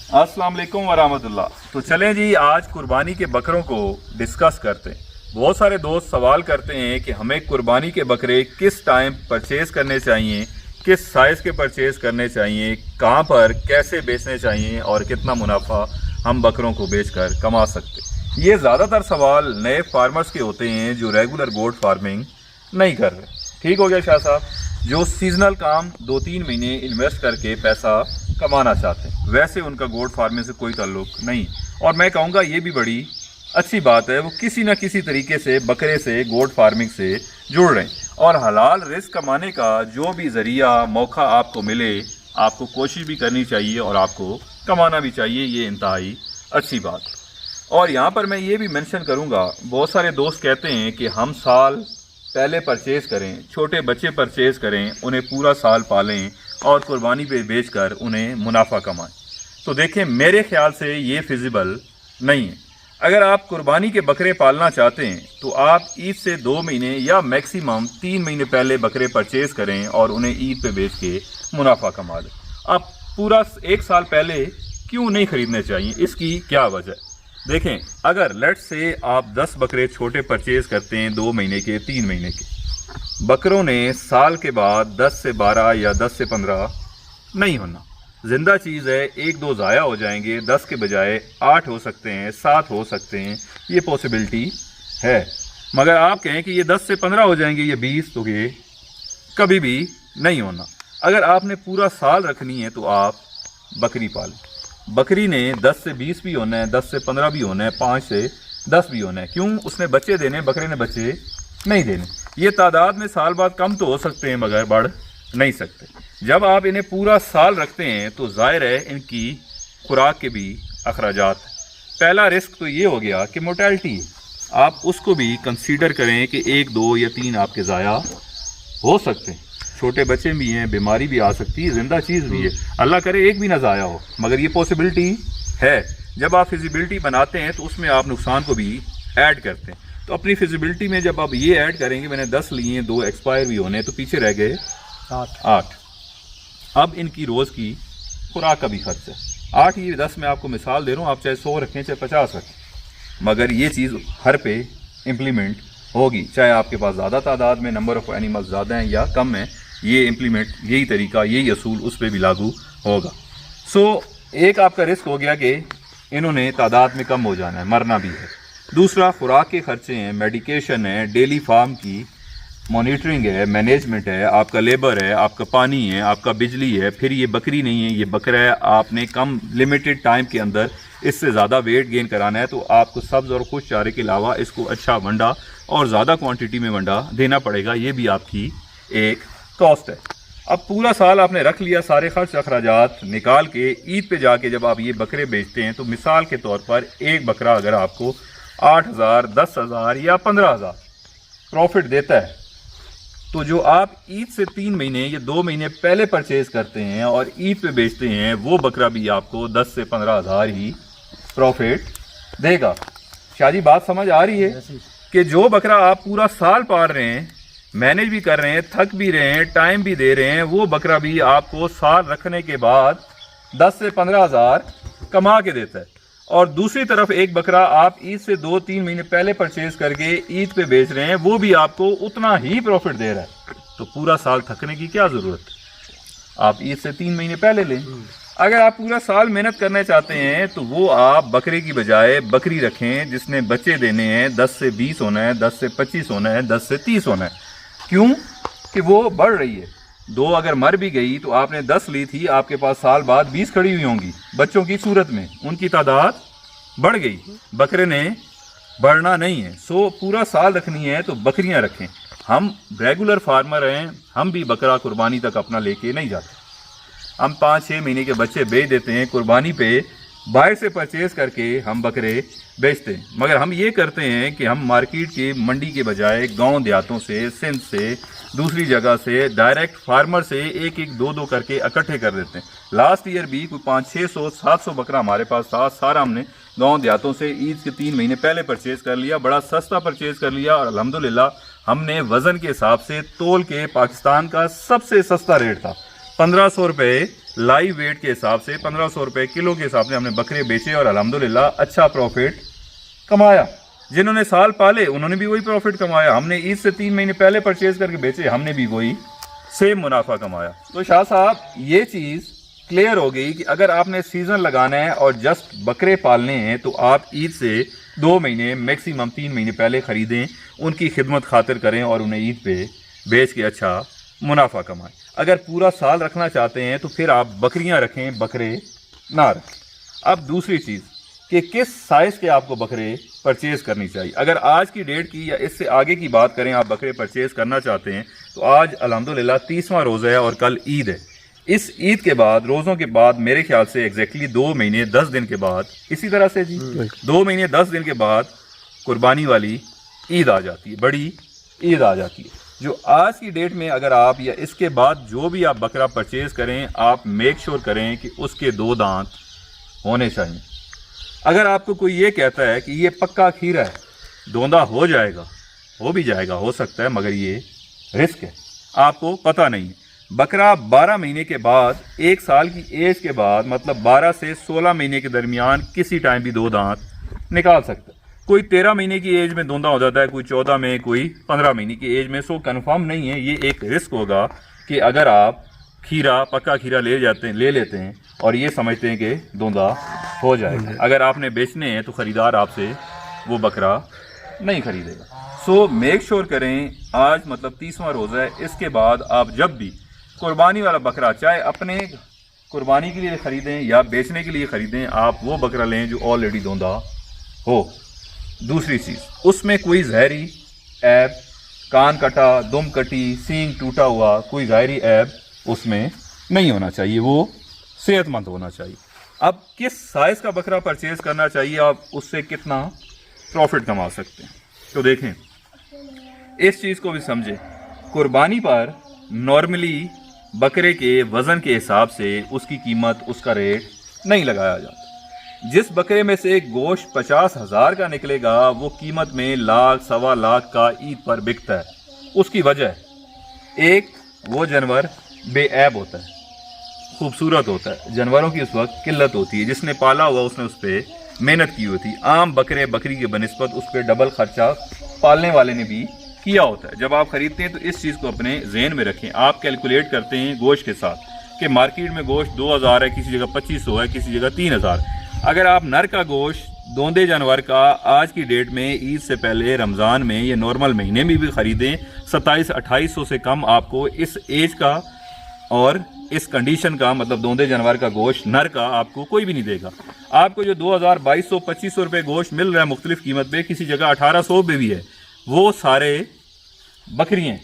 अस्सलाम वालेकुम वरहमतुल्लाह। तो चलें जी, आज कुर्बानी के बकरों को डिस्कस करते हैं। बहुत सारे दोस्त सवाल करते हैं कि हमें कुर्बानी के बकरे किस टाइम परचेज़ करने चाहिए, किस साइज़ के परचेज़ करने चाहिए, कहाँ पर कैसे बेचने चाहिए और कितना मुनाफा हम बकरों को बेचकर कमा सकते हैं। ये ज़्यादातर सवाल नए फार्मर्स के होते हैं जो रेगुलर गोट फार्मिंग नहीं कर रहे। ठीक हो गया शाह साहब, जो सीजनल काम 2-3 महीने इन्वेस्ट करके पैसा कमाना चाहते हैं, वैसे उनका गोट फार्मिंग से कोई ताल्लुक नहीं। और मैं कहूँगा ये भी बड़ी अच्छी बात है, वो किसी न किसी तरीके से बकरे से, गोट फार्मिंग से जुड़ रहे हैं। और हलाल रिस्क कमाने का जो भी ज़रिया मौका आपको मिले, आपको कोशिश भी करनी चाहिए और आपको कमाना भी चाहिए। ये इंतहाई अच्छी बात है। और यहाँ पर मैं ये भी मेंशन करूँगा, बहुत सारे दोस्त कहते हैं कि हम साल पहले परचेज़ करें, छोटे बच्चे परचेज़ करें, उन्हें पूरा साल पालें और कुर्बानी पे बेचकर उन्हें मुनाफा कमाएं। तो देखें, मेरे ख्याल से ये फिजिबल नहीं है। अगर आप कुर्बानी के बकरे पालना चाहते हैं तो आप ईद से 2 महीने या मैक्सिमम 3 महीने पहले बकरे परचेज़ करें और उन्हें ईद पे बेच के मुनाफा कमा लें। आप पूरा 1 साल पहले क्यों नहीं खरीदने चाहिए, इसकी क्या वजह? देखें, अगर लेट से आप 10 बकरे छोटे परचेज़ करते हैं 2 महीने के, 3 महीने के, बकरों ने साल के बाद 10 से 12 या 10 से 15 नहीं होना। जिंदा चीज़ है, 1-2 ज़ाया हो जाएंगे, 10 के बजाय 8 हो सकते हैं, 7 हो सकते हैं, ये पॉसिबिलिटी है। मगर आप कहें कि ये 10 से 15 हो जाएंगे, ये 20, तो ये कभी भी नहीं होना। अगर आपने पूरा साल रखनी है तो आप बकरी पालें। बकरी ने 10 से 20 भी होना है, 10 से 15 भी होना है, 5 से 10 भी होना है। क्यों? उसने बच्चे देने, बकरे ने बच्चे नहीं देने। ये तादाद में साल बाद कम तो हो सकते हैं मगर बढ़ नहीं सकते। जब आप इन्हें पूरा साल रखते हैं तो जाहिर है इनकी खुराक के भी अखराजात। पहला रिस्क तो ये हो गया कि मोर्टेलिटी है, आप उसको भी कंसीडर करें कि 1, 2 या 3 आपके ज़ाया हो सकते हैं। छोटे बच्चे भी हैं, बीमारी भी आ सकती है, जिंदा चीज़ भी है, अल्लाह करे एक भी ना ज़ाया हो, मगर ये पॉसिबिलिटी है। जब आप फिजिबिलिटी बनाते हैं तो उसमें आप नुकसान को भी ऐड करते हैं। तो अपनी फिजिबिलिटी में जब आप ये ऐड करेंगे, मैंने 10 लिए, 2 एक्सपायर भी होने, तो पीछे रह गए 8। अब इनकी रोज़ की खुराक का भी खर्च है 8। ये 10 मैं आपको मिसाल दे रहा हूँ, आप चाहे 100 रखें चाहे 50 रखें, मगर ये चीज़ हर पे इम्प्लीमेंट होगी, चाहे आपके पास ज़्यादा तादाद में नंबर ऑफ़ एनिमल्स ज़्यादा हैं या कम है। ये इम्प्लीमेंट, यही तरीका, यही असूल उस पर भी लागू होगा। एक आपका रिस्क हो गया कि इन्होंने तादाद में कम हो जाना है, मरना भी है। दूसरा, खुराक के खर्चे हैं, मेडिकेशन है, डेली फार्म की मॉनिटरिंग है, मैनेजमेंट है, आपका लेबर है, आपका पानी है, आपका बिजली है। फिर ये बकरी नहीं है, ये बकरा है, आपने कम लिमिटेड टाइम के अंदर इससे ज़्यादा वेट गेन कराना है, तो आपको सब्ज़ और खुश चारे के अलावा इसको अच्छा वंडा और ज़्यादा क्वांटिटी में वंडा देना पड़ेगा। ये भी आपकी एक कॉस्ट है। अब पूरा साल आपने रख लिया, सारे खर्च अखराजात निकाल के ईद पे जाके जब आप ये बकरे बेचते हैं तो मिसाल के तौर पर एक बकरा अगर आपको 8,000, 10,000 या 15,000 प्रॉफिट देता है, तो जो आप ईद से 3 महीने या 2 महीने पहले परचेज करते हैं और ईद पे बेचते हैं, वो बकरा भी आपको 10 से 15,000 ही प्रॉफिट देगा। शादी बात समझ आ रही है कि जो बकरा आप पूरा साल पाल रहे हैं, मैनेज भी कर रहे हैं, थक भी रहे हैं, टाइम भी दे रहे हैं, वो बकरा भी आपको साल रखने के बाद 10 से 15,000 कमा के देता है। और दूसरी तरफ एक बकरा आप ईद से 2-3 महीने पहले परचेज करके ईद पे बेच रहे हैं, वो भी आपको उतना ही प्रॉफिट दे रहा है। तो पूरा साल थकने की क्या जरूरत है, आप ईद से 3 महीने पहले लें। अगर आप पूरा साल मेहनत करना चाहते हैं तो वो आप बकरे की बजाय बकरी रखें जिसने बच्चे देने हैं, 10 से 20 होना है, 10 से 25 होना है, 10 से 30 होना है। क्यों? कि वो बढ़ रही है। 2 अगर मर भी गई तो आपने 10 ली थी, आपके पास साल बाद 20 खड़ी हुई होंगी बच्चों की सूरत में, उनकी तादाद बढ़ गई। बकरे ने बढ़ना नहीं है। पूरा साल रखनी है तो बकरियां रखें। हम रेगुलर फार्मर हैं, हम भी बकरा कुर्बानी तक अपना लेके नहीं जाते। हम 5-6 महीने के बच्चे बेच देते हैं, कुर्बानी पे बाहर से परचेज करके हम बकरे बेचते हैं। मगर हम ये करते हैं कि हम मार्केट की मंडी के बजाय गांव देहातों से, सिंध से, दूसरी जगह से, डायरेक्ट फार्मर से 1-1, 2-2 करके इकट्ठे कर देते हैं। लास्ट ईयर भी कोई 500, 600, 700 बकरा हमारे पास था। सारा हमने गांव देहातों से ईद के 3 महीने पहले परचेज कर लिया, बड़ा सस्ता परचेज कर लिया। और अल्हम्दुलिल्लाह हमने वज़न के हिसाब से तोल के, पाकिस्तान का सबसे सस्ता रेट था 1500 रुपये लाइव वेट के हिसाब से 1500 रुपये किलो के हिसाब से हमने बकरे बेचे और अल्हम्दुलिल्लाह अच्छा प्रॉफिट कमाया। जिन्होंने साल पाले उन्होंने भी वही प्रॉफिट कमाया। हमने ईद से 3 महीने पहले परचेज करके बेचे, हमने भी वही सेम मुनाफा कमाया। तो शाह साहब ये चीज़ क्लियर हो गई कि अगर आपने सीज़न लगाना है और जस्ट बकरे पालने हैं तो आप ईद से 2 महीने मैक्सिमम 3 महीने पहले ख़रीदें, उनकी खिदमत खातिर करें और उन्हें ईद पे बेच के अच्छा मुनाफा कमाएं। अगर पूरा साल रखना चाहते हैं तो फिर आप बकरियां रखें, बकरे ना रखें। अब दूसरी चीज़ कि किस साइज़ के आपको बकरे परचेज़ करनी चाहिए। अगर आज की डेट की या इससे आगे की बात करें, आप बकरे परचेज़ करना चाहते हैं तो आज अल्हम्दुलिल्लाह 30वां रोज़ा है और कल ईद है। इस ईद के बाद, रोज़ों के बाद, मेरे ख्याल से एग्जैक्टली 2 महीने 10 दिन के बाद, इसी तरह से जी 2 महीने 10 दिन के बाद कुर्बानी वाली ईद आ जाती है, बड़ी ईद आ जाती है। जो आज की डेट में अगर आप या इसके बाद जो भी आप बकरा परचेज़ करें, आप मेक श्योर करें कि उसके 2 दांत होने चाहिए। अगर आपको कोई ये कहता है कि ये पक्का खीरा है, दोंदा हो जाएगा, हो भी जाएगा, हो सकता है, मगर ये रिस्क है, आपको पता नहीं है। बकरा 12 महीने के बाद, 1 साल की एज के बाद, मतलब 12 से 16 महीने के दरमियान किसी टाइम भी 2 दांत निकाल सकता है। कोई 13 महीने की एज में दोंदा हो जाता है, कोई 14 में, कोई 15 महीने की एज में। सो कंफर्म नहीं है, ये एक रिस्क होगा कि अगर आप खीरा, पक्का खीरा ले लेते हैं और ये समझते हैं कि दोंदा हो जाएगा, अगर आपने बेचने हैं तो ख़रीदार आपसे वो बकरा नहीं खरीदेगा। सो मेक श्योर करें, आज मतलब 30वां रोज़ा है, इसके बाद आप जब भी कुर्बानी वाला बकरा, चाहे अपने कुर्बानी के लिए ख़रीदें या बेचने के लिए ख़रीदें, आप वो बकरा लें जो ऑलरेडी दोंदा हो। दूसरी चीज़, उसमें कोई जहरी ऐब, कान कटा, दुम कटी, सींग टूटा हुआ, कोई ज़ाहरी ऐब उसमें नहीं होना चाहिए, वो सेहतमंद होना चाहिए। अब किस साइज़ का बकरा परचेज़ करना चाहिए, आप उससे कितना प्रॉफिट कमा सकते हैं, तो देखें, इस चीज़ को भी समझें। कुर्बानी पर नॉर्मली बकरे के वज़न के हिसाब से उसकी कीमत, उसका रेट नहीं लगाया जाता। जिस बकरे में से गोश्त 50,000 का निकलेगा वो कीमत में लाख, 1.25 लाख का ईद पर बिकता है। उसकी वजह, एक, वो जानवर बेऐब होता है, खूबसूरत होता है, जानवरों की उस वक्त किल्लत होती है, जिसने पाला हुआ उसने उस पर मेहनत की हुई थी। आम बकरे बकरी के बनिस्बत उस पर डबल खर्चा पालने वाले ने भी किया होता है। जब आप खरीदते हैं तो इस चीज़ को अपने जहन में रखें। आप कैलकुलेट करते हैं गोश्त के साथ कि मार्केट में गोश्त 2000 है, किसी जगह 2500 है, किसी जगह 3000। अगर आप नर का गोश्त दोंदे जानवर का आज की डेट में ईद से पहले रमज़ान में या नॉर्मल महीने में भी ख़रीदें, 2700-2800 से कम आपको इस एज का और इस कंडीशन का, मतलब दोंदे जानवर का गोश्त नर का आपको कोई भी नहीं देगा। आपको जो 2000, 2200, 2500 रुपये गोश्त मिल रहा है मुख्तलिफ कीमत पे, किसी जगह 1800 पे भी है, वो सारे बकरियाँ,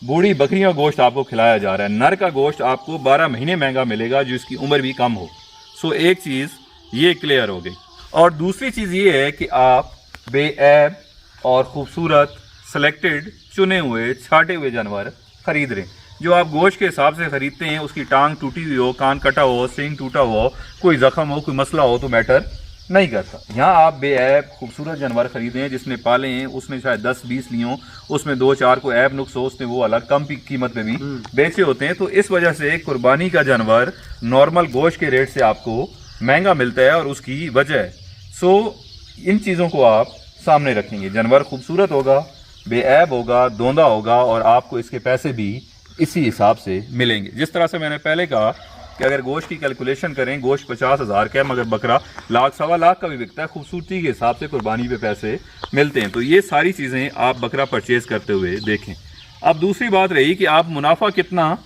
बूढ़ी बकरियाँ गोश्त आपको खिलाया जा रहा है। नर का गोश्त आपको 12 महीने महंगा मिलेगा, जिसकी उम्र भी कम हो। सो एक चीज़ ये क्लियर हो गई। और दूसरी चीज़ ये है कि आप बेऐब और ख़ूबसूरत सेलेक्टेड, चुने हुए, छाटे हुए जानवर ख़रीद रहे हैं। जो आप गोश्त के हिसाब से ख़रीदते हैं, उसकी टांग टूटी हुई हो, कान कटा हो, सींग टूटा हो, कोई ज़ख्म हो, कोई मसला हो, तो मैटर नहीं करता। यहाँ आप बेऐब खूबसूरत जानवर खरीदें, जिसने पाले हैं, उसने शायद 10-20 लिए हों, उसमें 2-4 को ऐब नुक्स हो, उसने वो अलग कम कीमत पे भी बेचे होते हैं। तो इस वजह से कुर्बानी का जानवर नॉर्मल गोश्त के रेट से आपको महंगा मिलता है और उसकी वजह है। सो इन चीज़ों को आप सामने रखेंगे। जानवर खूबसूरत होगा, बेऐब होगा, दोंदा होगा और आपको इसके पैसे भी इसी हिसाब से मिलेंगे। जिस तरह से मैंने पहले कहा कि अगर गोश्त की कैलकुलेशन करें, गोश्त 50,000 का है, मगर बकरा लाख, 1.25 लाख का भी बिकता है। खूबसूरती के हिसाब से कुर्बानी पे पैसे मिलते हैं। तो ये सारी चीज़ें आप बकरा परचेज़ करते हुए देखें। अब दूसरी बात रही कि आप मुनाफा कितना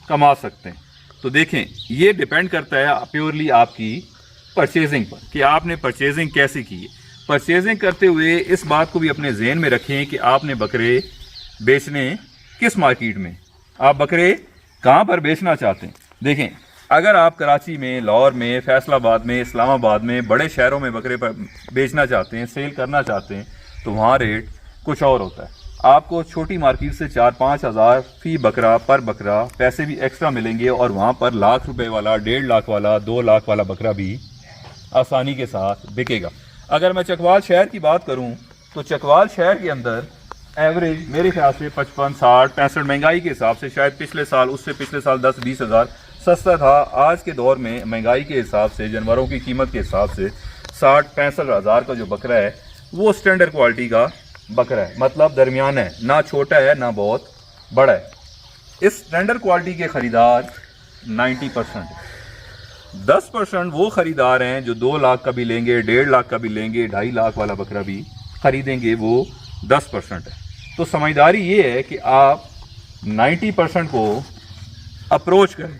कमा सकते हैं। तो देखें, ये डिपेंड करता है प्योरली आपकी परचेजिंग पर कि आपने परचेजिंग कैसे की है। परचेजिंग करते हुए इस बात को भी अपने जहन में रखें कि आपने बकरे बेचने किस मार्केट में, आप बकरे कहाँ पर बेचना चाहते हैं। देखें, अगर आप कराची में, लाहौर में, फैसलाबाद में, इस्लामाबाद में, बड़े शहरों में बकरे पर बेचना चाहते हैं, सेल करना चाहते हैं, तो वहाँ रेट कुछ और होता है। आपको छोटी मार्केट से 4-5 हज़ार फी बकरा पर बकरा पैसे भी एक्स्ट्रा मिलेंगे और वहाँ पर लाख रुपए वाला, 1.5 लाख वाला, 2 लाख वाला बकरा भी आसानी के साथ बिकेगा। अगर मैं चकवाल शहर की बात करूँ तो चकवाल शहर के अंदर एवरेज मेरे ख्याल से 55, 60, 65 महंगाई के हिसाब से शायद पिछले साल, उससे पिछले साल 10-20 हज़ार सस्ता था। आज के दौर में महंगाई के हिसाब से, जानवरों की कीमत के हिसाब से 60-65 हज़ार का जो बकरा है वो स्टैंडर्ड क्वालिटी का बकरा है, मतलब दरमियान है, ना छोटा है ना बहुत बड़ा है। इस स्टैंडर्ड क्वालिटी के ख़रीदार 90%, 10% वो ख़रीदार हैं जो 2 लाख का भी लेंगे, 1.5 लाख का भी लेंगे, 2.5 लाख वाला बकरा भी ख़रीदेंगे, वो 10% है। तो समझदारी ये है कि आप 90% को अप्रोच करें,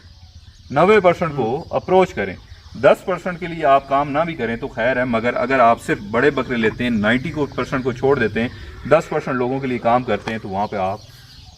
90% को अप्रोच करें। 10% के लिए आप काम ना भी करें तो खैर है, मगर अगर आप सिर्फ बड़े बकरे लेते हैं, 90% को छोड़ देते हैं, 10% लोगों के लिए काम करते हैं, तो वहाँ पे आप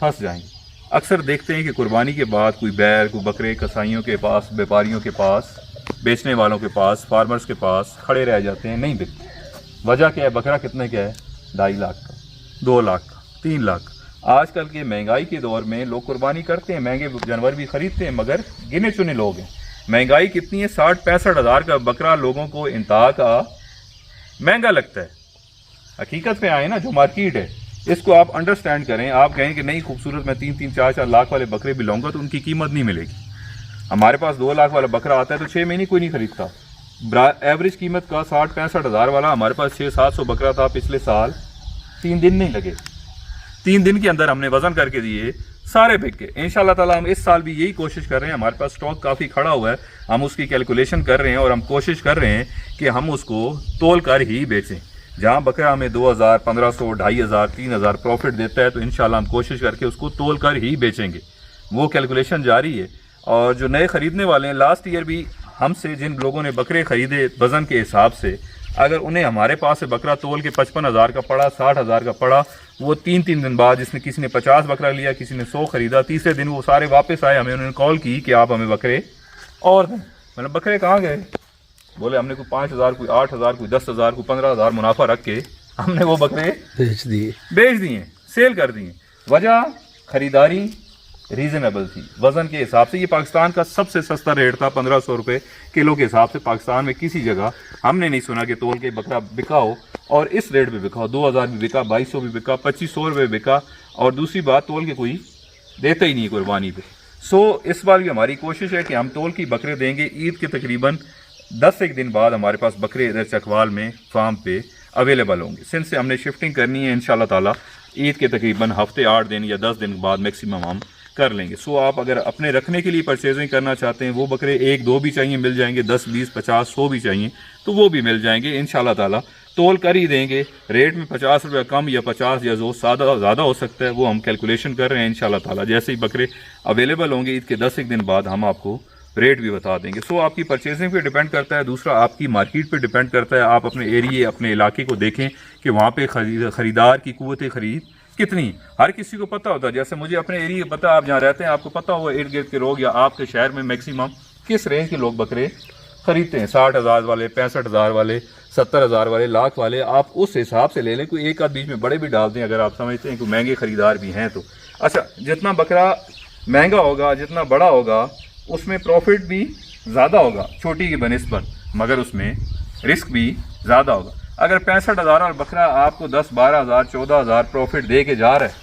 फंस जाएंगे। अक्सर देखते हैं कि कुर्बानी के बाद कोई बैल, कोई बकरे कसाईयों के पास, व्यापारियों के पास, बेचने वालों के पास, फार्मर्स के पास खड़े रह जाते हैं, नहीं बिकते। वजह क्या है? बकरा कितने का है? 2.5 लाख का, 2 लाख का, 3 लाख। आजकल के महंगाई के दौर में लोग कुर्बानी करते हैं, महंगे जानवर भी खरीदते हैं, मगर गिने चुने लोग हैं। महंगाई कितनी है? 60-65 हज़ार का बकरा लोगों को इंतहा का महंगा लगता है। हकीकत में आए ना, जो मार्केट है इसको आप अंडरस्टैंड करें। आप कहें कि नहीं खूबसूरत मैं 3-3, 4-4 लाख वाले बकरे भी लाऊंगा तो उनकी कीमत नहीं मिलेगी। हमारे पास 2 लाख वाला बकरा आता है तो 6 महीने कोई नहीं खरीदता। एवरेज कीमत का 60-65 हज़ार वाला हमारे पास 600-700 बकरा था पिछले साल। 3 दिन नहीं लगे, 3 दिन के अंदर हमने वजन करके दिए, सारे बिक के। इंशाल्लाह ताला हम इस साल भी यही कोशिश कर रहे हैं। हमारे पास स्टॉक काफ़ी खड़ा हुआ है, हम उसकी कैलकुलेशन कर रहे हैं और हम कोशिश कर रहे हैं कि हम उसको तोल कर ही बेचें। जहां बकरा हमें 2000, 1500, 2500, 3000 प्रॉफिट देता है तो इंशाल्लाह हम कोशिश करके उसको तोल कर ही बेचेंगे। वो कैलकुलेशन जारी है। और जो नए ख़रीदने वाले हैं, लास्ट ईयर भी हमसे जिन लोगों ने बकरे ख़रीदे वज़न के हिसाब से, अगर उन्हें हमारे पास से बकरा तोल के 55,000 का पड़ा, 60,000 का पड़ा, वो 3-3 दिन बाद, जिसने किसी ने 50 बकरा लिया, किसी ने 100 ख़रीदा, तीसरे दिन वो सारे वापस आए। हमें उन्होंने कॉल की कि आप हमें बकरे और दें। मतलब बकरे कहाँ गए? बोले हमने कोई 5,000, कोई 8,000, कोई 10,000, कोई 15,000 मुनाफा रख के हमने वो बकरे बेच दिए, सेल कर दिए। वजह ख़रीदारी रीज़नेबल थी, वज़न के हिसाब से। ये पाकिस्तान का सबसे सस्ता रेट था, 1500 रुपये किलो के हिसाब से। पाकिस्तान में किसी जगह हमने नहीं सुना कि तोल के बकरा बिका हो और इस रेट पे बिका हो। 2000 भी बिका, 2200 भी बिका, 2500 रुपये बिका। और दूसरी बात, तोल के कोई देता ही नहीं कुर्बानी पे। इस बार भी हमारी कोशिश है कि हम तोल की बकरे देंगे। ईद के तकरीबन 10 दिन बाद हमारे पास बकरे इधर चकवाल में फार्म पे अवेलेबल होंगे। सिंध से हमने शिफ्टिंग करनी है, इंशाल्लाह ताला ईद के तकरीबन हफ्ते 8 दिन या 10 दिन बाद मैक्सिमम हम कर लेंगे। आप अगर अपने रखने के लिए परचेजिंग करना चाहते हैं, वो बकरे 1-2 भी चाहिए मिल जाएंगे, 10, 20, 50, 100 भी चाहिए तो वो भी मिल जाएंगे इंशाल्लाह ताला। तोल कर ही देंगे। रेट में 50 रुपये कम या 50 या जो ज़्यादा हो सकता है वो हम कैलकुलेशन कर रहे हैं इंशाल्लाह ताला। जैसे ही बकरे अवेलेबल होंगे ईद के 10 दिन बाद हम आपको रेट भी बता देंगे। आपकी परचेजिंग पे डिपेंड करता है। दूसरा, आपकी मार्केट पे डिपेंड करता है। आप अपने एरिए, अपने इलाके को देखें कि वहाँ पे ख़रीदार की कुव्वत ख़रीद कितनी। हर किसी को पता होता है, जैसे मुझे अपने एरिया का पता, आप जहाँ रहते हैं आपको पता होगा इर्द गिर्द के लोग या आपके शहर में मैक्सिमम किस रेंज के लोग बकरे खरीदते हैं। 60,000 वाले, 65,000 वाले, 70,000 वाले, लाख वाले। आप उस हिसाब से ले लें। कोई एक आध बीच में बड़े भी डाल दें अगर आप समझते हैं कि महंगे ख़रीदार भी हैं तो। अच्छा, जितना बकरा महंगा होगा, जितना बड़ा होगा, उसमें प्रॉफिट भी ज़्यादा होगा छोटी की बनिस्बत, मगर उसमें रिस्क भी ज़्यादा होगा। अगर 65,000 वाला बकरा आपको 10, 12,000, 14,000 प्रॉफिट दे के जा रहा है,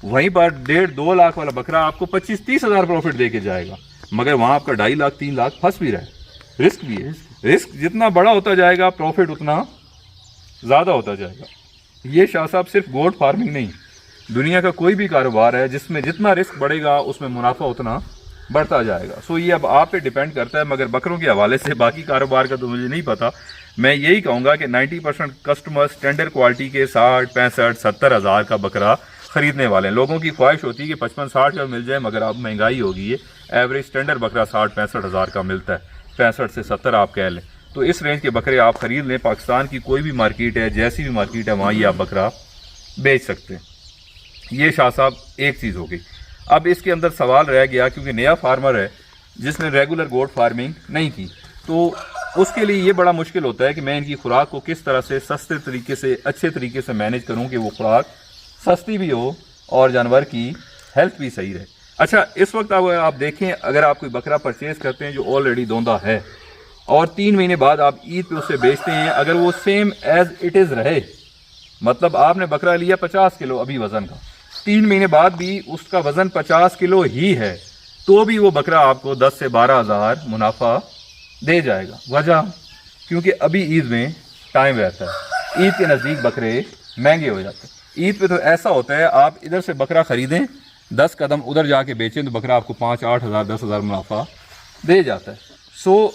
वहीं पर 1.5-2 लाख वाला बकरा आपको 25-30,000 प्रॉफिट दे के जाएगा, मगर वहाँ आपका 2.5 लाख 3 लाख फंस भी रहा है। रिस्क भी है। रिस्क जितना बड़ा होता जाएगा प्रॉफिट उतना ज़्यादा होता जाएगा। ये शाह साहब सिर्फ गोट फार्मिंग नहीं, दुनिया का कोई भी कारोबार है जिसमें जितना रिस्क बढ़ेगा उसमें मुनाफा उतना बढ़ता जाएगा। ये अब आप पे डिपेंड करता है। मगर बकरों के हवाले से बाकी कारोबार का तो मुझे नहीं पता। मैं यही कहूँगा कि 90% कस्टमर स्टैंडर्ड क्वालिटी के 60, 65, 70 हज़ार का बकरा ख़रीदने वाले हैं। लोगों की ख्वाहिश होती है कि 55-60 का मिल जाए, मगर अब महंगाई होगी है। एवरेज स्टैंडर्ड बकरा 60-65 हज़ार का मिलता है, 65 से 70 आप कह लें। तो इस रेंज के बकरे आप ख़रीद लें। पाकिस्तान की कोई भी मार्केट है, जैसी भी मार्केट है, वहाँ ये आप बकरा बेच सकते हैं। ये शाह साहब एक चीज़ हो गई। अब इसके अंदर सवाल रह गया, क्योंकि नया फार्मर है जिसने रेगुलर गोट फार्मिंग नहीं की, तो उसके लिए ये बड़ा मुश्किल होता है कि मैं इनकी खुराक को किस तरह से सस्ते तरीके से, अच्छे तरीके से मैनेज करूं कि वो खुराक सस्ती भी हो और जानवर की हेल्थ भी सही रहे। अच्छा, इस वक्त आप देखें, अगर आप कोई बकरा परचेज करते हैं जो ऑलरेडी दोंदा है और 3 महीने बाद आप ईद पे उसे बेचते हैं, अगर वो सेम एज इट इज़ रहे, मतलब आपने बकरा लिया 50 किलो अभी वज़न का, 3 महीने बाद भी उसका वज़न 50 किलो ही है, तो भी वो बकरा आपको 10 से 12 हज़ार मुनाफा दे जाएगा। वजह क्योंकि अभी ईद में टाइम रहता है, ईद के नज़दीक बकरे महंगे हो जाते हैं। ईद पे तो ऐसा होता है आप इधर से बकरा ख़रीदें, 10 कदम उधर जाके बेचें तो बकरा आपको 5-8 हज़ार 10 हज़ार मुनाफा दे जाता है। सो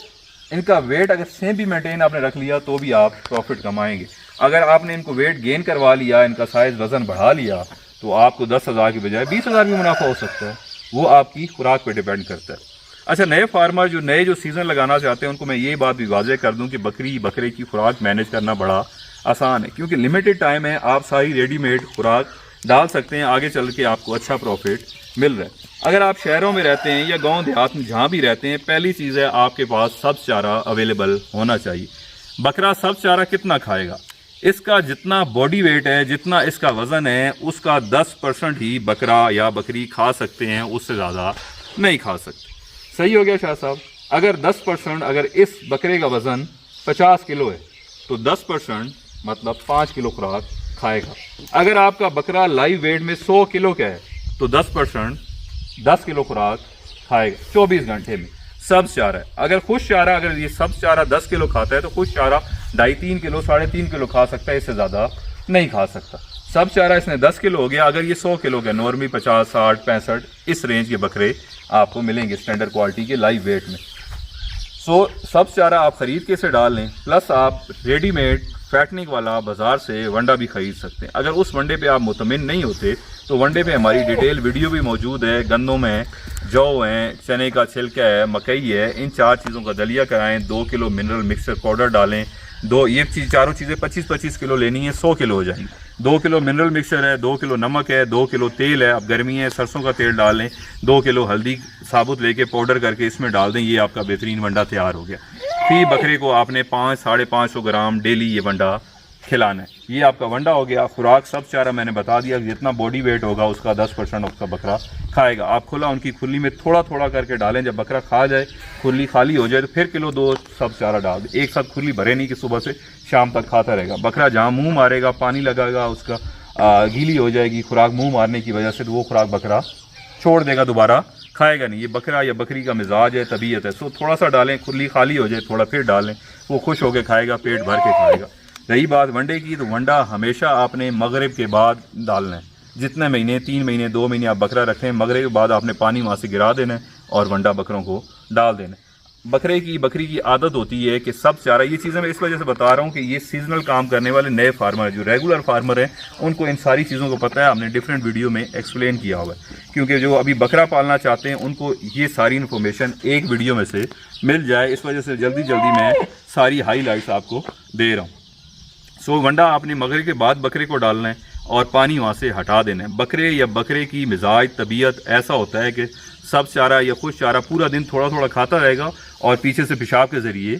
इनका वेट अगर सेम भी मेंटेन आपने रख लिया तो भी आप प्रॉफिट कमाएंगे। अगर आपने इनको वेट गेन करवा लिया, इनका साइज़ वज़न बढ़ा लिया, तो आपको 10 हज़ार की बजाय 20 हज़ार भी मुनाफा हो सकता है। वो आपकी खुराक पे डिपेंड करता है। अच्छा, नए फार्मर जो सीज़न लगाना चाहते हैं उनको मैं ये बात भी वाज़ेह कर दूं कि बकरे की खुराक मैनेज करना बड़ा आसान है, क्योंकि लिमिटेड टाइम है। आप सारी रेडीमेड खुराक डाल सकते हैं, आगे चल के आपको अच्छा प्रॉफिट मिल रहा है। अगर आप शहरों में रहते हैं या गांव देहात में जहां भी रहते हैं, पहली चीज़ है आपके पास सब्ज़ चारा अवेलेबल होना चाहिए। बकरा सब्ज़ चारा कितना खाएगा? इसका जितना बॉडी वेट है, जितना इसका वज़न है, उसका 10% ही बकरा या बकरी खा सकते हैं, उससे ज़्यादा नहीं खा सकते। सही हो गया शाह साहब? अगर 10% अगर इस बकरे का वज़न 50 किलो है तो 10% मतलब 5 किलो खुराक खाएगा। अगर आपका बकरा लाइव वेट में 100 किलो का है तो 10% 10 किलो खुराक खाएगा 24 घंटे में। सब्ज़ चारा है, अगर खुश चारा, अगर ये सब्ज़ चारा 10 किलो खाता है तो खुश चारा 2.5-3 किलो 3.5 किलो खा सकता है, इससे ज़्यादा नहीं खा सकता। सब्ज़ चारा इसने 10 किलो हो गया। अगर ये 100 किलो का, नॉर्मली 50, 60, 65 इस रेंज के बकरे आपको मिलेंगे स्टैंडर्ड क्वालिटी के लाइव वेट में। सो सब्ज़ चारा आप ख़रीद के से डाल लें, प्लस आप रेडीमेड फैटनिंग वाला बाज़ार से वंडा भी ख़रीद सकते हैं। अगर उस वंडे पे आप मुतमिन नहीं होते तो वनडे पे हमारी डिटेल वीडियो भी मौजूद है। गंदम है, जौ है, चने का छिलका है, मकई है, इन 4 चीज़ों का दलिया कराएं, 2 किलो मिनरल मिक्सर पाउडर डालें। ये चारों चीज़ें 25-25 किलो लेनी है, 100 किलो हो जाएंगी। 2 किलो मिनरल मिक्सर है, 2 किलो नमक है, 2 किलो तेल है, अब गर्मी है सरसों का तेल डाल लें, 2 किलो हल्दी साबुत लेके पाउडर करके इसमें डाल दें, ये आपका बेहतरीन वंडा तैयार हो गया। फी बकरे को आपने 500-550 ग्राम डेली ये वंडा खिलाना है। ये आपका वंडा हो गया। खुराक सब्ज़ चारा मैंने बता दिया, जितना बॉडी वेट होगा उसका 10% उसका बकरा खाएगा। आप खुला उनकी खुली में थोड़ा थोड़ा करके डालें, जब बकरा खा जाए, खुली खाली हो जाए तो फिर किलो 2 सब्ज़ चारा डाल दें। एक साथ खुली भरे नहीं कि सुबह से शाम तक खाता रहेगा। बकरा जहाँ मुँह मारेगा, पानी लगाएगा, उसका गीली हो जाएगी खुराक मुँह मारने की वजह से, तो वो खुराक बकरा छोड़ देगा, दोबारा खाएगा नहीं। ये बकरा या बकरी का मिजाज है, तबीयत है। सो थोड़ा सा डालें, खुली खाली हो जाए थोड़ा फिर डालें, वो खुश होकर खाएगा, पेट भर के खाएगा। रही बात वंडे की, तो वंडा हमेशा आपने मगरिब के बाद डालना है। जितने महीने, 3 महीने 2 महीने आप बकरा रखें, मगरिब के बाद आपने पानी वहाँ से गिरा देना है और वंडा बकरों को डाल देना है। बकरी की आदत होती है कि सब चारा, ये चीज़ें मैं इस वजह से बता रहा हूँ कि ये सीजनल काम करने वाले नए फार्मर जो रेगुलर फार्मर हैं उनको इन सारी चीज़ों को पता है। हमने डिफरेंट वीडियो में एक्सप्लेन किया हुआ है, क्योंकि जो अभी बकरा पालना चाहते हैं उनको ये सारी इन्फॉर्मेशन एक वीडियो में से मिल जाए, इस वजह से जल्दी मैं सारी हाईलाइट्स आपको दे रहा हूँ। सो वंडा आपने मगरिब के बाद बकरे को डालना है और पानी वहाँ से हटा देना है। बकरे की मिजाज तबीयत ऐसा होता है कि सब चारा या खुश चारा पूरा दिन थोड़ा थोड़ा खाता रहेगा और पीछे से पेशाब के ज़रिए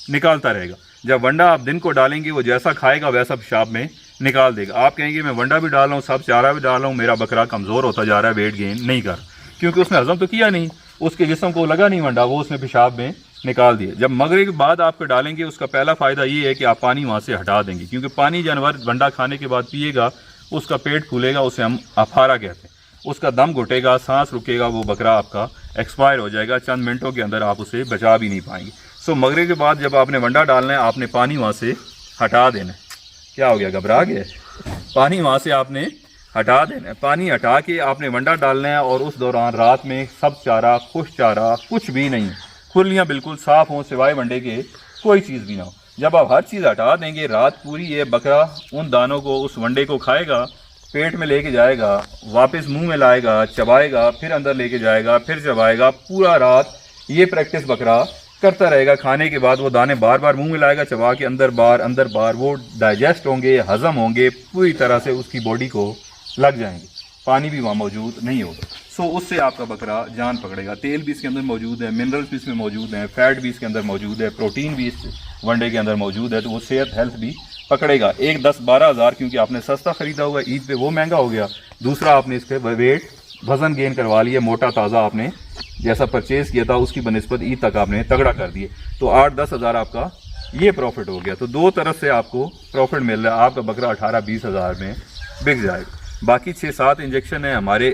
निकालता रहेगा। जब वंडा आप दिन को डालेंगे, वो जैसा खाएगा वैसा पेशाब में निकाल देगा। आप कहेंगे मैं वंडा भी डाल रहा हूँ, सब चारा भी डाल रहा हूँ, मेरा बकरा कमज़ोर होता जा रहा है, वेट गेन नहीं कर, क्योंकि उसने हजम तो किया नहीं, उसके जिस्म को लगा नहीं वंडा, वो उसने पेशाब में निकाल दिए। जब मगरिब के बाद आपको डालेंगे, उसका पहला फ़ायदा ये है कि आप पानी वहाँ से हटा देंगे, क्योंकि पानी जानवर वंडा खाने के बाद पिएगा, उसका पेट फूलेगा, उसे हम अफारा कहते हैं, उसका दम घुटेगा, सांस रुकेगा, वो बकरा आपका एक्सपायर हो जाएगा। चंद मिनटों के अंदर आप उसे बचा भी नहीं पाएंगे। सो मगरिब के बाद जब आपने वंडा डालना है, आपने पानी वहाँ से हटा देना है। क्या हो गया, घबरा गए? पानी वहाँ से आपने हटा देना है। पानी हटा के आपने वंडा डालना है और उस दौरान रात में सब चारा, खुश चारा कुछ भी नहीं, खुलियाँ बिल्कुल साफ़ हों, सिवाय वंडे के कोई चीज़ भी ना हो। जब आप हर चीज़ हटा देंगे, रात पूरी ये बकरा उन दानों को, उस वंडे को खाएगा, पेट में लेके जाएगा, वापस मुंह में लाएगा, चबाएगा, फिर अंदर लेके जाएगा, फिर चबाएगा। पूरा रात ये प्रैक्टिस बकरा करता रहेगा। खाने के बाद वो दाने बार बार मुंह में लाएगा, चबा के अंदर बार, वो डाइजेस्ट होंगे, हज़म होंगे, पूरी तरह से उसकी बॉडी को लग जाएंगे। पानी भी वहाँ मौजूद नहीं होगा। सो उससे आपका बकरा जान पकड़ेगा। तेल भी इसके अंदर मौजूद है, मिनरल्स भी इसमें मौजूद हैं, फैट भी इसके अंदर मौजूद है, प्रोटीन भी इस वनडे के अंदर मौजूद है, तो वो सेहत हेल्थ भी पकड़ेगा। एक 10-12 हज़ार क्योंकि आपने सस्ता ख़रीदा हुआ, ईद पे वो महंगा हो गया। दूसरा, आपने इसके वेट वज़न गेन करवा लिया, मोटा ताज़ा आपने जैसा परचेज़ किया था उसकी बनिस्बत ईद तक आपने तगड़ा कर दिए, तो 8-10 हज़ार आपका ये प्रॉफिट हो गया। तो 2 तरफ से आपको प्रॉफिट मिल रहा है। आपका बकरा 18-20 हज़ार में बिक जाएगा। बाकी 6-7 इंजेक्शन है हमारे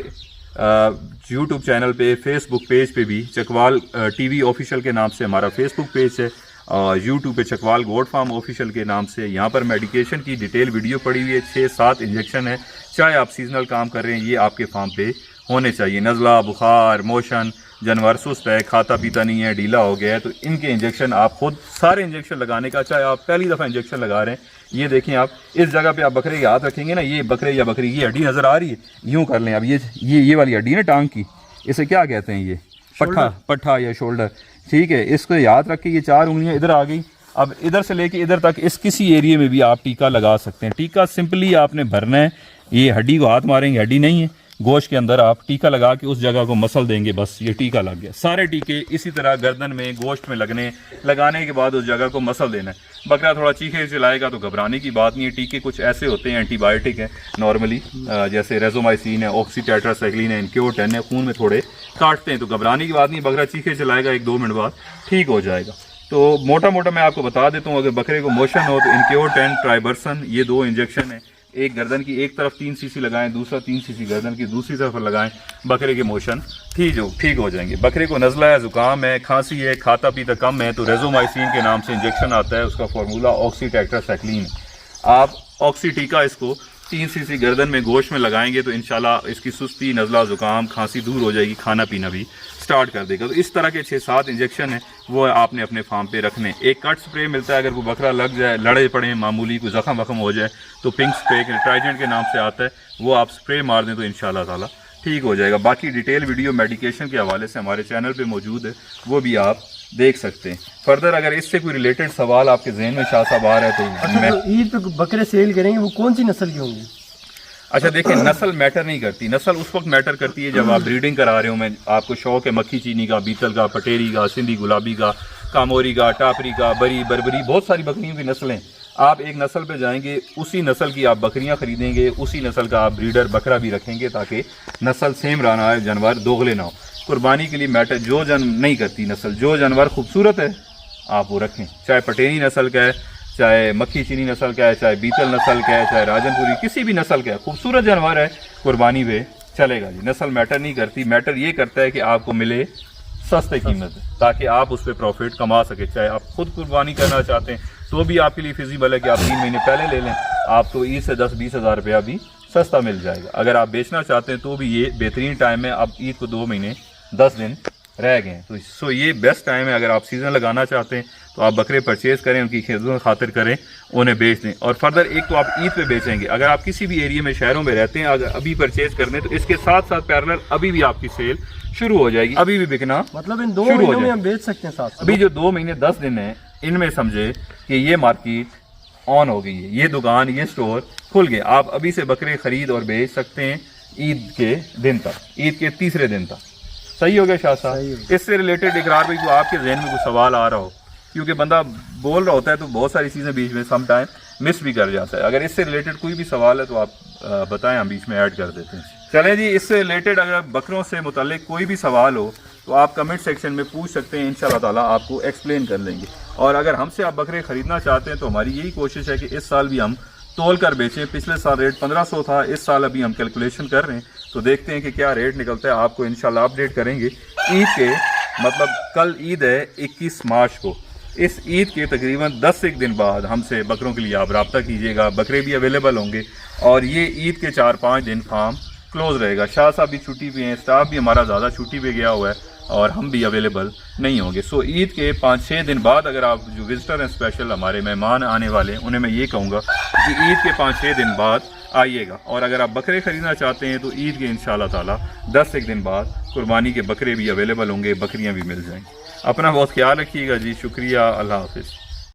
यूट्यूब चैनल पे, फेसबुक पेज पे भी चकवाल टीवी ऑफिशियल के नाम से हमारा फेसबुक पेज है, और यूट्यूब पे चकवाल गोट फार्म ऑफिशियल के नाम से। यहाँ पर मेडिकेशन की डिटेल वीडियो पड़ी हुई है, 6-7 इंजेक्शन है। चाहे आप सीजनल काम कर रहे हैं, ये आपके फार्म पे होने चाहिए। नज़ला, बुखार, मोशन, जानवर सुस्त है, खाता पीता नहीं है, ढीला हो गया है, तो इनके इंजेक्शन आप खुद सारे इंजेक्शन लगाने का, चाहे आप पहली दफ़ा इंजेक्शन लगा रहे हैं। ये देखें, आप इस जगह पे आप बकरे के हाथ रखेंगे ना, ये बकरे या बकरी की हड्डी नज़र आ रही है, यूँ कर लें। अब ये वाली हड्डी ना टांग की, इसे क्या कहते हैं, ये पट्ठा या शोल्डर, ठीक है। इसको याद रख के ये 4 उंगलियां इधर आ गई। अब इधर से लेके इधर तक इस किसी एरिया में भी आप टीका लगा सकते हैं। टीका सिंपली आपने भरना है, ये हड्डी को हाथ मारेंगे, हड्डी नहीं है, गोश्त के अंदर आप टीका लगा के उस जगह को मसल देंगे, बस ये टीका लग गया। सारे टीके इसी तरह गर्दन में, गोश्त में लगाने के बाद उस जगह को मसल देना है। बकरा थोड़ा चीखे चिल्लाएगा तो घबराने की बात नहीं है। टीके कुछ ऐसे होते हैं, एंटीबायोटिक है नॉर्मली, जैसे रेजोमाइसिन है, ऑक्सीटेट्रासाइक्लिन है, इनक्योटेन है, खून में थोड़े काटते हैं, तो घबराने की बात नहीं। बकरा चीखे चिल्लाएगा, 1-2 मिनट बाद ठीक हो जाएगा। तो मोटा मोटा मैं आपको बता देता हूँ, अगर बकरे को मोशन हो तो इनक्योटेन, ट्राइबर्सन, ये 2 इंजेक्शन है। एक गर्दन की एक तरफ 3 सीसी लगाएं, दूसरा 3 सीसी गर्दन की दूसरी तरफ लगाएं, बकरे के मोशन ठीक हो जाएंगे। बकरे को नज़ला है, ज़ुकाम है, खांसी है, खाता पीता कम है, तो रेजोमाइसिन के नाम से इंजेक्शन आता है, उसका फार्मूला ऑक्सीटेट्रासाइक्लिन है। आप ऑक्सी टीका इसको 3 सीसी गर्दन में, गोश्त में लगाएंगे तो इंशाल्लाह इसकी सुस्ती, नज़ला, ज़ुकाम, खांसी दूर हो जाएगी, खाना पीना भी स्टार्ट कर देगा। तो इस तरह के 6-7 इंजेक्शन है, वो आपने अपने फार्म पे रखने। एक कट स्प्रे मिलता है, अगर कोई बकरा लग जाए, लड़े पड़े मामूली, कोई जख्म वख्म हो जाए, तो पिंक स्प्रे ट्राइजेंट के नाम से आता है, वो आप स्प्रे मार दें तो इंशाल्लाह ताला ठीक हो जाएगा। बाकी डिटेल वीडियो मेडिकेशन के हवाले से हमारे चैनल पे मौजूद है, वो भी आप देख सकते हैं। फर्दर अगर इससे कोई रिलेटेड सवाल आपके जहन में शाह साहब आ रहा है तो मैं ईद पे बकरे सेल करेंगे, वो कौन सी नस्ल की होंगी? अच्छा देखिए, नस्ल मैटर नहीं करती। नस्ल उस वक्त मैटर करती है जब आप ब्रीडिंग करा रहे हो। मैं आपको शौक है मक्खी चीनी का, बीतल का, पटेरी का, सिंधी गुलाबी का, कामोरी का, टापरी का, बरी, बरबरी, बहुत सारी बकरियों की नस्लें। आप एक नस्ल पे जाएंगे, उसी नस्ल की आप बकरियां खरीदेंगे, उसी नस्ल का आप ब्रीडर बकरा भी रखेंगे, ताकि नस्ल सेम रहना है, जानवर दोगले ना हो। कुर्बानी के लिए मैटर जो नहीं करती नस्ल, जो जानवर खूबसूरत है आप वो रखें, चाहे पटेरी नस्ल का है, चाहे मक्खी चीनी नस्ल का है, चाहे बीतल नस्ल का है, चाहे राजनपुरी, किसी भी नस्ल का है, खूबसूरत जानवर है, कुर्बानी पे चलेगा जी। नस्ल मैटर नहीं करती, मैटर ये करता है कि आपको मिले सस्ते कीमत, ताकि आप उस पर प्रॉफिट कमा सके। चाहे आप खुद कुर्बानी करना चाहते हैं तो भी आपके लिए फिजिबल है कि आप 3 महीने पहले ले लें, आपको ईद से 10-20 हज़ार रुपया भी सस्ता मिल जाएगा। अगर आप बेचना चाहते हैं तो भी ये बेहतरीन टाइम है। अब ईद को 2 महीने 10 दिन रह गए हैं, तो सो ये बेस्ट टाइम है। अगर आप सीज़न लगाना चाहते हैं तो आप बकरे परचेज़ करें, उनकी खिदमत खातिर करें, उन्हें बेच दें। और फर्दर एक तो आप ईद पे बेचेंगे। अगर आप किसी भी एरिया में, शहरों में रहते हैं, अगर अभी परचेज़ कर दें तो इसके साथ साथ पैरेलल अभी भी आपकी सेल शुरू हो जाएगी, अभी भी बिकना, मतलब इन 2 महीनों में हम बेच सकते हैं साथ। अभी जो 2 महीने 10 दिन है, इनमें समझे कि ये मार्केट ऑन हो गई है, ये दुकान, ये स्टोर खुल गए। आप अभी से बकरे खरीद और बेच सकते हैं ईद के दिन तक, ईद के तीसरे दिन तक। सही हो गया शाह साहब? इससे रिलेटेड इकरार भाई को आपके जहन में कुछ सवाल आ रहा हो, क्योंकि बंदा बोल रहा होता है तो बहुत सारी चीज़ें बीच में सम टाइम मिस भी कर जाता है। अगर इससे रिलेटेड कोई भी सवाल है तो आप बताएं, हम बीच में ऐड कर देते हैं। चलें जी, इससे रिलेटेड अगर बकरों से मुताल्लिक कोई भी सवाल हो तो आप कमेंट सेक्शन में पूछ सकते हैं, इंशाल्लाह ताला आपको एक्सप्लेन कर लेंगे। और अगर हमसे आप बकरे खरीदना चाहते हैं तो हमारी यही कोशिश है कि इस साल भी हम तोल कर बेचें। पिछले साल रेट 1500 था, इस साल अभी हम कैलकुलेशन कर रहे हैं, तो देखते हैं कि क्या रेट निकलता है, आपको इंशाल्लाह अपडेट करेंगे। ईद के मतलब कल ईद है 21 मार्च को, इस ईद के तकरीबन 10 दिन बाद हमसे बकरों के लिए आप रब्ता कीजिएगा, बकरे भी अवेलेबल होंगे। और ये ईद के 4-5 दिन फार्म क्लोज रहेगा। शाह साहब भी छुट्टी पे हैं, स्टाफ भी हमारा ज़्यादा छुट्टी पे गया हुआ है, और हम भी अवेलेबल नहीं होंगे। सो ईद के 5-6 दिन बाद अगर आप जो विजिटर हैं, स्पेशल हमारे मेहमान आने वाले हैं, उन्हें मैं ये कहूँगा कि ईद के 5-6 दिन बाद आइएगा। और अगर आप बकरे ख़रीदना चाहते हैं तो ईद के इंशाल्लाह ताला 10 दिन बाद कुर्बानी के बकरे भी अवेलेबल होंगे, बकरियाँ भी मिल जाएंगी। अपना बहुत ख्याल रखिएगा जी, शुक्रिया, अल्लाह हाफिज़।